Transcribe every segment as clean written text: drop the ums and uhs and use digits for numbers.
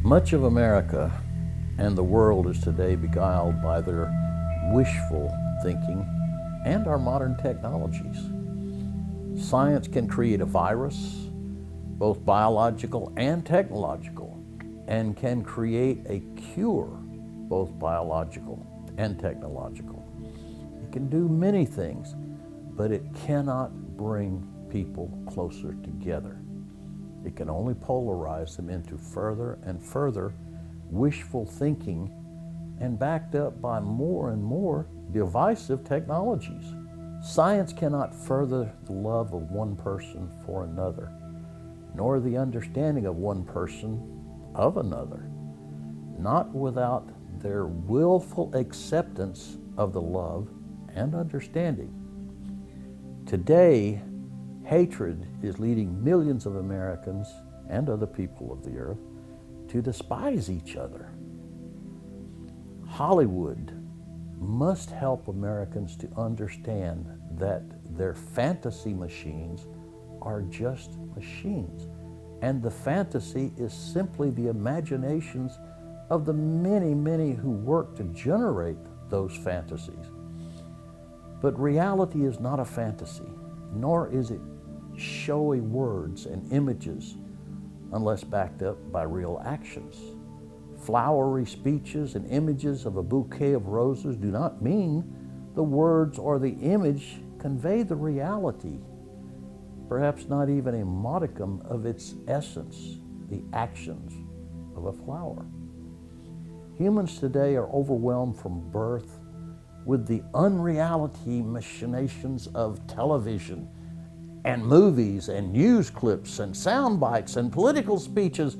Much of America and the world is today beguiled by their wishful thinking and our modern technologies. Science can create a virus, both biological and technological, and can create a cure, both biological and technological. It can do many things, but it cannot bring people closer together. It can only polarize them into further and further wishful thinking and backed up by more and more divisive technologies. Science cannot further the love of one person for another, nor the understanding of one person of another, not without their willful acceptance of the love and understanding. Today, hatred is leading millions of Americans and other people of the earth to despise each other. Hollywood must help Americans to understand that their fantasy machines are just machines, and the fantasy is simply the imaginations of the many, many who work to generate those fantasies. But reality is not a fantasy, nor is it showy words and images unless backed up by real actions. Flowery speeches and images of a bouquet of roses do not mean the words or the image convey the reality, perhaps not even a modicum of its essence, the actions of a flower. Humans today are overwhelmed from birth with the unreality machinations of television and movies and news clips and sound bites and political speeches,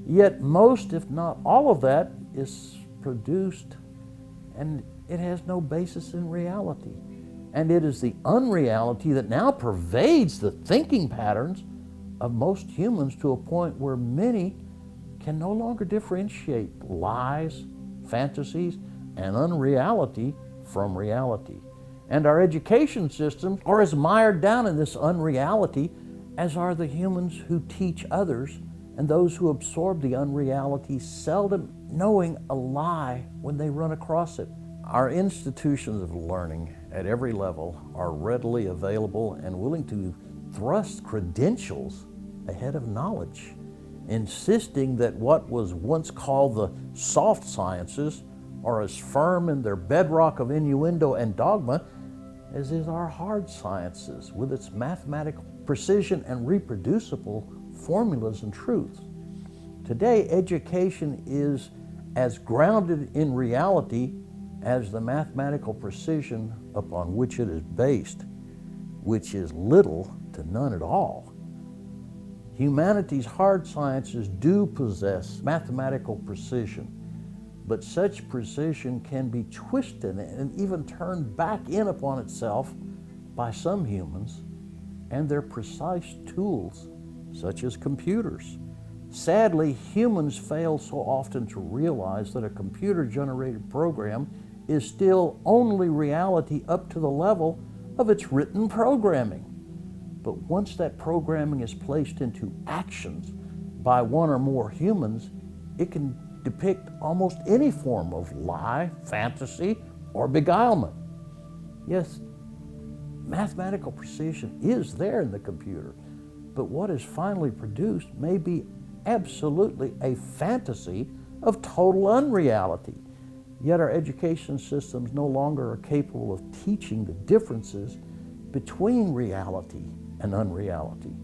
yet most, if not all of that, is produced and it has no basis in reality. And it is the unreality that now pervades the thinking patterns of most humans to a point where many can no longer differentiate lies, fantasies, and unreality from reality. And our education systems are as mired down in this unreality as are the humans who teach others and those who absorb the unreality, seldom knowing a lie when they run across it. Our institutions of learning at every level are readily available and willing to thrust credentials ahead of knowledge, insisting that what was once called the soft sciences are as firm in their bedrock of innuendo and dogma as is our hard sciences with its mathematical precision and reproducible formulas and truths. Today, education is as grounded in reality as the mathematical precision upon which it is based, which is little to none at all. Humanity's hard sciences do possess mathematical precision, but such precision can be twisted and even turned back in upon itself by some humans and their precise tools, such as computers. Sadly, humans fail so often to realize that a computer-generated program is still only reality up to the level of its written programming. But once that programming is placed into actions by one or more humans, it can depict almost any form of lie, fantasy, or beguilement. Yes, mathematical precision is there in the computer, but what is finally produced may be absolutely a fantasy of total unreality. Yet our education systems no longer are capable of teaching the differences between reality and unreality.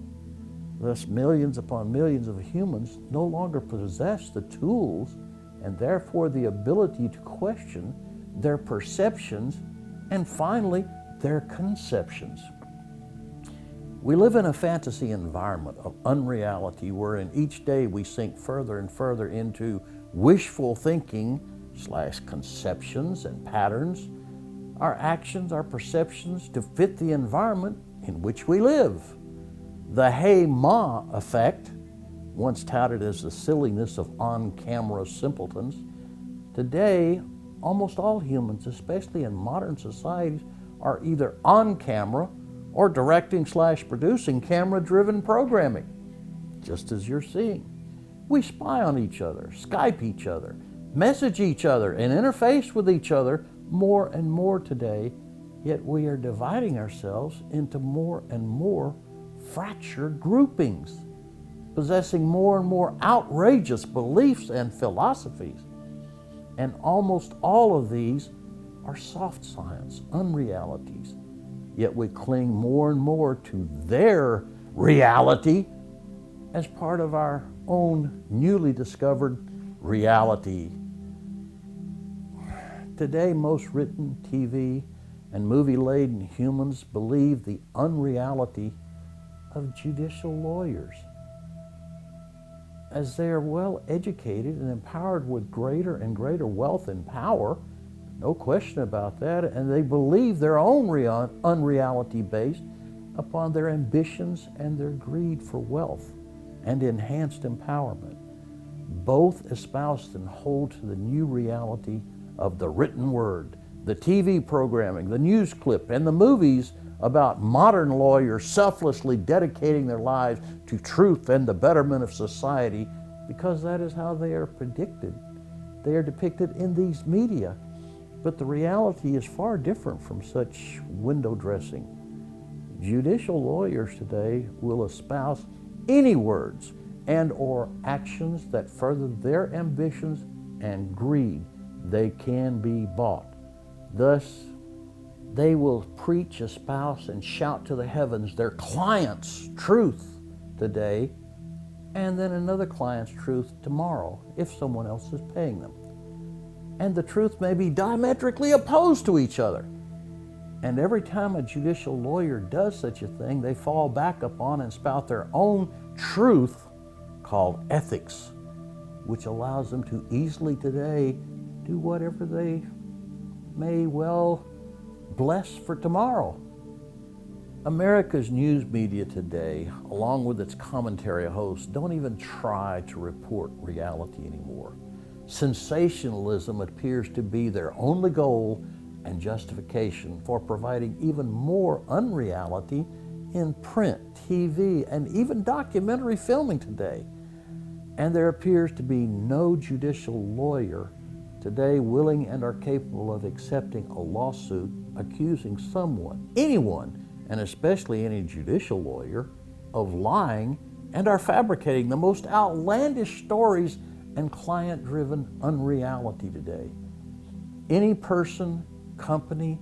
Thus, millions upon millions of humans no longer possess the tools and therefore the ability to question their perceptions and finally their conceptions. We live in a fantasy environment of unreality wherein each day we sink further and further into wishful thinking / conceptions and patterns, our actions, our perceptions to fit the environment in which we live. The hey ma effect, once touted as the silliness of on-camera simpletons, today almost all humans, especially in modern societies, are either on camera or directing / producing camera-driven programming, just as you're seeing. We spy on each other, Skype each other, message each other, and interface with each other more and more today, yet we are dividing ourselves into more and more fractured groupings, possessing more and more outrageous beliefs and philosophies. And almost all of these are soft science, unrealities. Yet we cling more and more to their reality as part of our own newly discovered reality. Today, most written TV and movie-laden humans believe the unreality of judicial lawyers. As they are well educated and empowered with greater and greater wealth and power, no question about that, and they believe their own unreality based upon their ambitions and their greed for wealth and enhanced empowerment. Both espouse and hold to the new reality of the written word, the TV programming, the news clip, and the movies about modern lawyers selflessly dedicating their lives to truth and the betterment of society, because that is how they are predicted. They are depicted in these media. But the reality is far different from such window dressing. Judicial lawyers today will espouse any words and or actions that further their ambitions and greed. They can be bought. Thus, they will preach, espouse, and shout to the heavens their client's truth today, and then another client's truth tomorrow if someone else is paying them. And the truth may be diametrically opposed to each other. And every time a judicial lawyer does such a thing, they fall back upon and spout their own truth called ethics, which allows them to easily today do whatever they may well bless for tomorrow. America's news media today, along with its commentary hosts, don't even try to report reality anymore. Sensationalism appears to be their only goal and justification for providing even more unreality in print, TV, and even documentary filming today. And there appears to be no judicial lawyer today willing and are capable of accepting a lawsuit accusing someone, anyone, and especially any judicial lawyer, of lying and are fabricating the most outlandish stories and client-driven unreality today. Any person, company,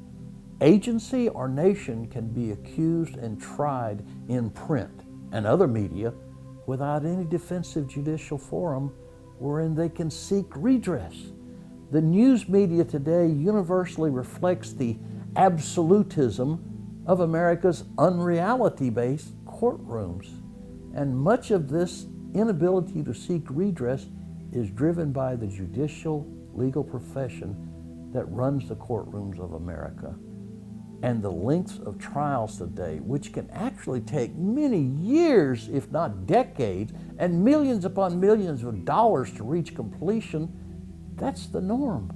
agency, or nation can be accused and tried in print and other media without any defensive judicial forum wherein they can seek redress. The news media today universally reflects the absolutism of America's unreality-based courtrooms. And much of this inability to seek redress is driven by the judicial legal profession that runs the courtrooms of America. And the lengths of trials today, which can actually take many years, if not decades, and millions upon millions of dollars to reach completion, that's the norm.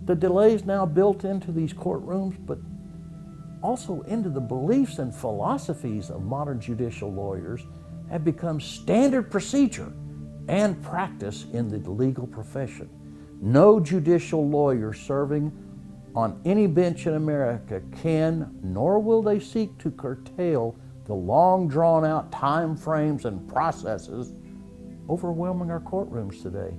The delays now built into these courtrooms, but also into the beliefs and philosophies of modern judicial lawyers, have become standard procedure and practice in the legal profession. No judicial lawyer serving on any bench in America can, nor will they seek to curtail the long drawn out time frames and processes overwhelming our courtrooms today.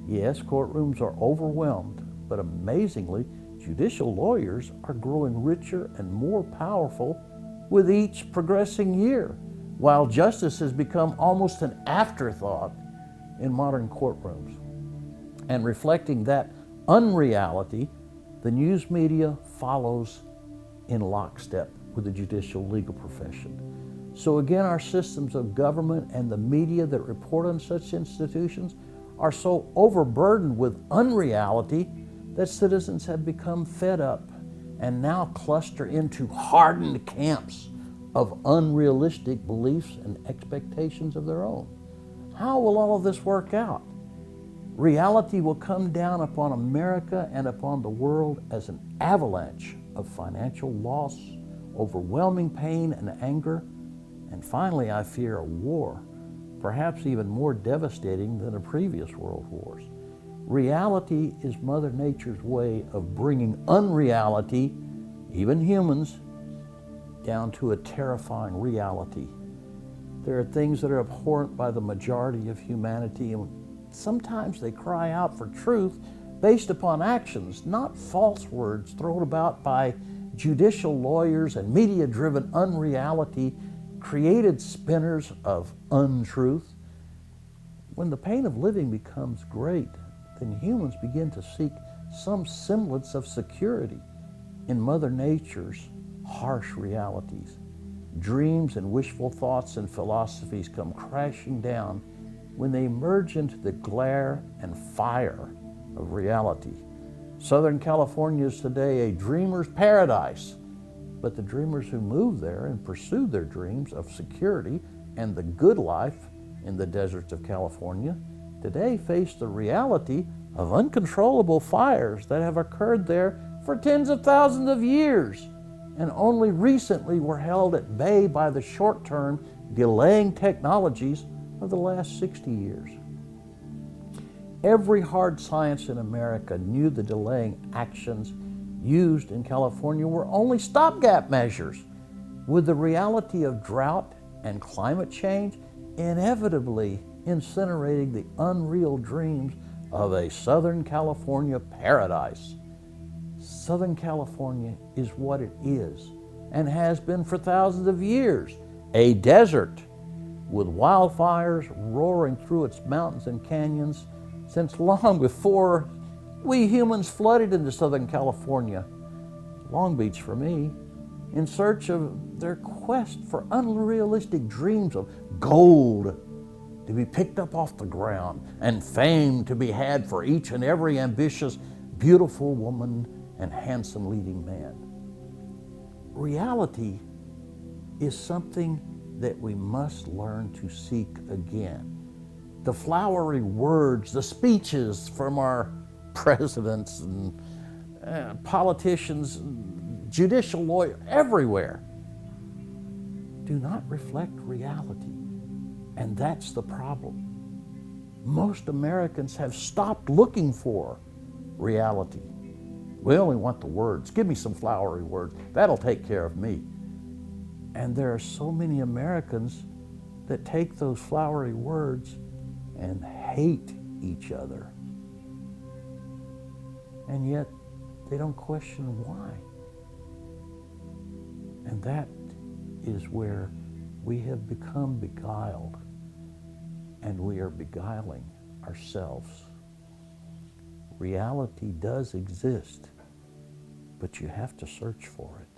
Yes, courtrooms are overwhelmed, but amazingly, judicial lawyers are growing richer and more powerful with each progressing year, while justice has become almost an afterthought in modern courtrooms. And reflecting that unreality, the news media follows in lockstep with the judicial legal profession. So again, our systems of government and the media that report on such institutions are so overburdened with unreality that citizens have become fed up and now cluster into hardened camps of unrealistic beliefs and expectations of their own. How will all of this work out? Reality will come down upon America and upon the world as an avalanche of financial loss, overwhelming pain and anger, and finally, I fear, a war, perhaps even more devastating than the previous world wars. Reality is Mother Nature's way of bringing unreality, even humans, down to a terrifying reality. There are things that are abhorrent by the majority of humanity, and sometimes they cry out for truth based upon actions, not false words thrown about by judicial lawyers and media-driven unreality, created spinners of untruth. When the pain of living becomes great, then humans begin to seek some semblance of security in Mother Nature's harsh realities. Dreams and wishful thoughts and philosophies come crashing down when they emerge into the glare and fire of reality. Southern California is today a dreamer's paradise, but the dreamers who move there and pursue their dreams of security and the good life in the deserts of California today face the reality of uncontrollable fires that have occurred there for tens of thousands of years and only recently were held at bay by the short-term delaying technologies of the last 60 years. Every hard science in America knew the delaying actions used in California were only stopgap measures, with the reality of drought and climate change inevitably incinerating the unreal dreams of a Southern California paradise. Southern California is what it is and has been for thousands of years, a desert with wildfires roaring through its mountains and canyons since long before we humans flooded into Southern California, Long Beach for me, in search of their quest for unrealistic dreams of gold to be picked up off the ground and fame to be had for each and every ambitious, beautiful woman and handsome leading man. Reality is something that we must learn to seek again. The flowery words, the speeches from our presidents and politicians, judicial lawyers, everywhere, do not reflect reality. And that's the problem. Most Americans have stopped looking for reality. We only want the words. Give me some flowery words. That'll take care of me. And there are so many Americans that take those flowery words and hate each other. And yet they don't question why. And that is where we have become beguiled, and we are beguiling ourselves. Reality does exist, but you have to search for it.